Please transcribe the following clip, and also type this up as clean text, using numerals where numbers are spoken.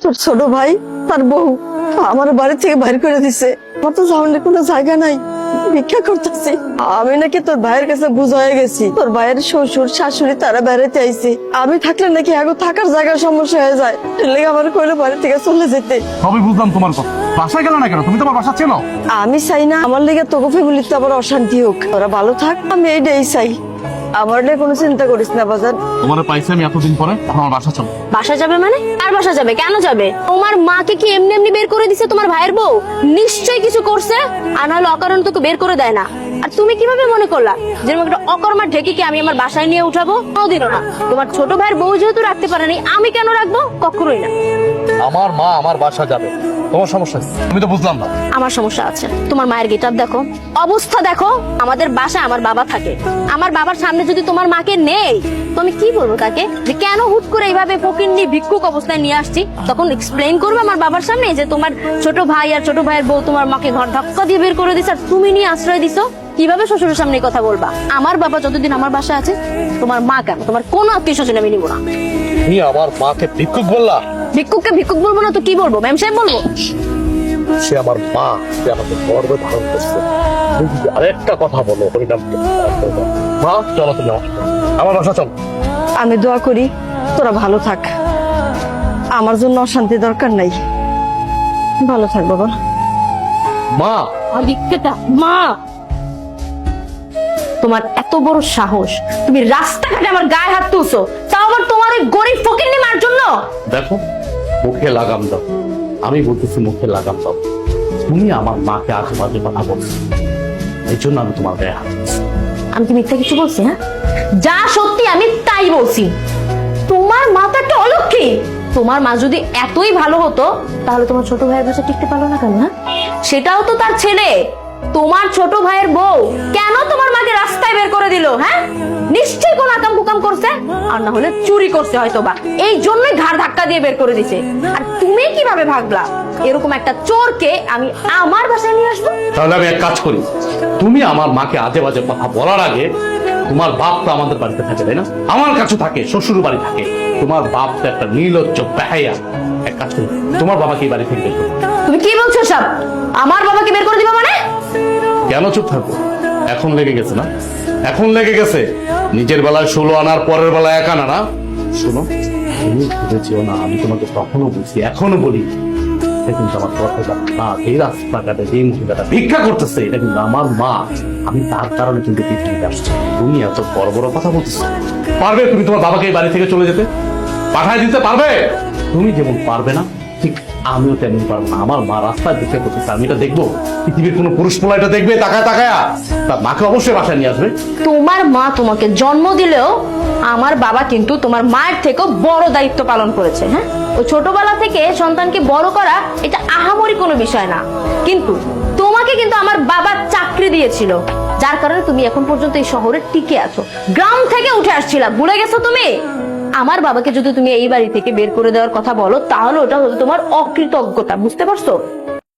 তোর ছোট ভাই তার বউ আমার বাড়ি থেকে বাইর করে দিছে। আমার তো যাওয়ার কোনো জায়গা নাই, ভিক্ষা করতেছি। আমি নাকি তোর ভাইয়ের কাছে বুঝ হয়ে গেছি, তোর ভাইয়ের শ্বশুর শাশুড়ি তারা বেড়াতে আইছে। আমি থাকলে নাকি আগে থাকার জায়গার সমস্যা হয়ে যায়, লেগে আমার কইলো বাড়ি থেকে চলে যেতে। সবই বুঝলাম তোমার কথা, বাসায় গেল না কেন? তুমি তোমার বাসা চেনো? আমি চাই না আমার লেগে তোকে ফ্যামিলিতে আবার অশান্তি হোক, ওরা ভালো থাক, আমি এইটাই চাই। আমার নিয়ে কোনো চিন্তা করিস না বাজার। তোমার পাইছি আমি এতদিন পরে, এখন আমার বাসা চলো। বাসা যাবে মানে? আর বাসা যাবে? কেন যাবে? তোমার মাকে কি এমনি এমনি বের করে দিছে তোমার ভাইয়ের বউ? নিশ্চয়ই কিছু করছে, আর নাহলে অকারণ তোকে বের করে দেয় না। আর তুমি কিভাবে মনে করলা যে একটা অকর্মার ঢেকিকে আমি আমার বাসায় নিয়ে উঠাবো? কোনোদিনও না। তোমার ছোট ভাইয়ের বউ যেহেতু রাখতে পারেনি, আমি কেন রাখবো? কখনোই না। আমার মা আমার বাসা যাবে, তোমার সমস্যা কি? আমি তো বুঝলাম না। আমার সমস্যা আছে। তোমার মায়ের গেটআপ দেখো, অবস্থা দেখো। আমাদের বাসায় আমার বাবা থাকে, আমার বাবার সামনে যদি তোমার মাকে নেই তো আমি কি বলবো তাকে যে কেন হুট করে এইভাবে ফকিন্নি ভিক্ষুক অবস্থায় নিয়ে আসছি? তখন এক্সপ্লেইন করবে আমার বাবার সামনে যে তোমার ছোট ভাই আর ছোট ভাইয়ের বউ তোমার মাকে ঘর ধাক্কা দিয়ে বের করে দিছে আর তুমি নিয়ে আশ্রয় দিছো। কিভাবে শ্বশুরের সামনে কথা বলবা? আমার বাবা যতদিন আমার বাসায় আছে, তোমার মা কেন, তোমার কোনো আত্মীয় স্বজন আমি নিবো না। তুমি আমার মাকে ভিক্ষুক বললা? ভিক্ষুককে ভিক্ষুক বলবো না তো কি বলবো? ম্যাম সাহেব বলবো। সে আমার মা, সে আমাকে গর্বে ধারণ করছে। তুমি যদি আরেকটা কথা বলো হরিনাম মা, চলো তুমি আমার বাসা চলো। আমি দোয়া করি তোরা ভালো থাক, আমার জন্য অশান্তি দরকার নাই। ভালো থাক বাবা। মা মা, তোমার এত বড় সাহস, তুমি রাস্তাঘাটে আমার গায়ে হাত তুলছো, তাও আবার তোমার ওই গরিব ফকিন্নি মার জন্য। দেখো, মুখে লাগাম দাও। আমি বলতেছি মুখে লাগাম দাও। তুমি আমার মাকে আশেপাশে কথা বলছো, এই জন্য আমি তোমার গায়ে হাত দিচ্ছি। আমি কি মিথ্যা কিছু বলছি? হ্যাঁ, যা সত্যি আমি তাই বলছি। তোমার মা তো একটা অলক্ষী। তোমার মা যদি এতই ভালো হতো তাহলে তোমার ছোট ভাইয়ের কাছে টিকতে পারলো না কেন? হ্যাঁ, সেটাও তো তার ছেলে। তোমার ছোট ভাইয়ের বউ কেন তোমার মাকে রাস্তায় বের করে দিল? হ্যাঁ, নিশ্চয়ই কোন আকাম কুকাম করছে, আর না হলে চুরি করছে হয়তো বা, এই জন্যই ঘাড় ধাক্কা দিয়ে বের করে দিছে। আর তুমি কিভাবে ভাবলা এরকম একটা চোরকে আমি আমার বাসায় নিয়ে আসবো? তাহলে আমি এক কাজ করি, তুমি আমার মাকে আজে বাজে কথা বলার আগে, তোমার বাপ তো আমাদের বাড়িতে থাকে তাই না? আমার কাছে থাকে, শ্বশুর বাড়ি থাকে। তোমার বাপ তো একটা নির্লজ্জ বেহায়া। এক কাজ করি, তোমার বাবাকে এই বাড়ি থেকে বের করো। তুমি কি বলছো সব? আমার বাবাকে বের করে দিবা মানে? কেন চুপ থাকবো? এখন লেগে গেছে না? এখন লেগে গেছে। নিজের বেলায় 16 আনার, পরের বেলায় 1 আনা না। শোনো, তুমি ভেবেছিও না আমি তোমাকে কখনো বলছি, এখনো বলি, এটা কিন্তু আমার কথা না। এই রাস্তাঘাটে যে মহিলাটা ভিক্ষা করতেছে, এটা কিন্তু আমার মা। আমি তার কারণে কিন্তু পৃথিবীতে আসছি। তুমি এত বড় বড় কথা বলতেছো। পারবে তুমি তোমার বাবাকে এই বাড়ি থেকে চলে যেতে? পাঠায় দিতে পারবে? তুমি যেমন পারবে না, ঠিক আমিও তেমন পারবো না। আমার মা রাস্তায় ভিক্ষা করতেছে, আমি এটা দেখবো? পৃথিবীর কোনো পুরুষ পোলা এটা দেখবে তাকায় তাকায়া? তার মাকে অবশ্যই বাসায় নিয়ে আসবে। তোমার মা তোমাকে জন্ম দিলেও আমার বাবা কিন্তু তোমার মায়ের থেকেও বড় দায়িত্ব পালন করেছে। হ্যাঁ, ওই ছোটবেলা থেকে সন্তানকে বড় করা এটা আহামরি কোনো বিষয় না, কিন্তু তোমাকে কিন্তু আমার বাবা চাকরি দিয়েছিল, যার কারণে তুমি এখন পর্যন্ত এই শহরে টিকে আছো। গ্রাম থেকে উঠে আসছিলা, ভুলে গেছো তুমি? আমার বাবাকে যদি তুমি এই বাড়ি থেকে বের করে দেওয়ার কথা বলো তাহলে ওটা হলো তোমার অকৃতজ্ঞতা, বুঝতে পারছো?